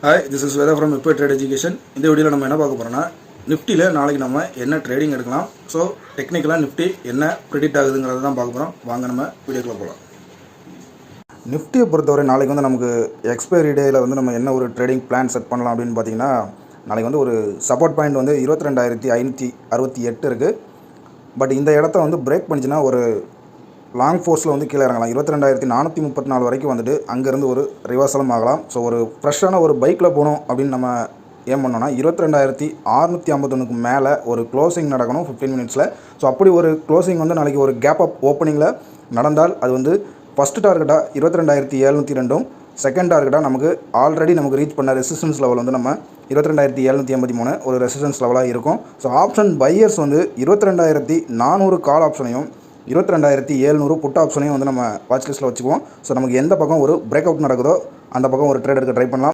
Hi, this is weather from இப்போ trade education. இந்த வீடியோவில் நம்ம என்ன பார்க்க போகிறோம்னா, நிஃப்டியில் நாளைக்கு நம்ம என்ன ட்ரேடிங் எடுக்கலாம், ஸோ டெக்னிக்கலாக நிஃப்டி என்ன ப்ரிடிக்ட் ஆகுதுங்கிறத தான் பார்க்க போகிறோம். வாங்க நம்ம வீடியோக்குள்ளே போகலாம். நிஃப்டியை பொறுத்தவரை நாளைக்கு வந்து நமக்கு எக்ஸ்பைரி டேயில் வந்து நம்ம என்ன ஒரு ட்ரேடிங் பிளான் செட் பண்ணலாம் அப்படின்னு பார்த்தீங்கன்னா, நாளைக்கு வந்து ஒரு சப்போர்ட் பாயிண்ட் வந்து 22,568 இருக்குது. பட் இந்த இடத்த வந்து பிரேக் பண்ணிச்சுன்னா ஒரு லாங் ஃபோர்ஸில் வந்து கீழே இறங்கலாம். 22,434 வரைக்கும் வந்துட்டு அங்கேருந்து ஒரு ரிவர்சலும் ஆகலாம். ஸோ ஒரு ஃப்ரெஷ்ஷான ஒரு பைக்கில் போகணும் அப்படின்னு நம்ம ஏம் பண்ணோன்னா 22,651க்கு மேலே ஒரு க்ளோசிங் நடக்கணும் 15 மினிட்ஸில். ஸோ அப்படி ஒரு க்ளோசிங் வந்து நாளைக்கு ஒரு கேப் அப் ஓப்பனிங்கில் நடந்தால் அது வந்து ஃபஸ்ட்டு டார்கெட்டாக 22,702ம், செகண்ட் டார்கெட்டாக நமக்கு ரீச் பண்ண ரெசிஸ்டன்ஸ் லெவல் வந்து நம்ம 22,783 ஒரு ரெசிஸ்டன்ஸ் லெவலாக இருக்கும். ஸோ ஆப்ஷன் பையர்ஸ் வந்து 22,400 கால் ஆப்ஷனையும் 22,700 புட் ஆப்ஷனையும் வந்து நம்ம வாட்ச் லிஸ்ட்டில் வச்சுக்குவோம். ஸோ நமக்கு எந்த பக்கம் ஒரு பிரேக் அவுட் நடக்குதோ அந்த பக்கம் ஒரு ட்ரேட் எடுக்க ட்ரை பண்ணலாம்.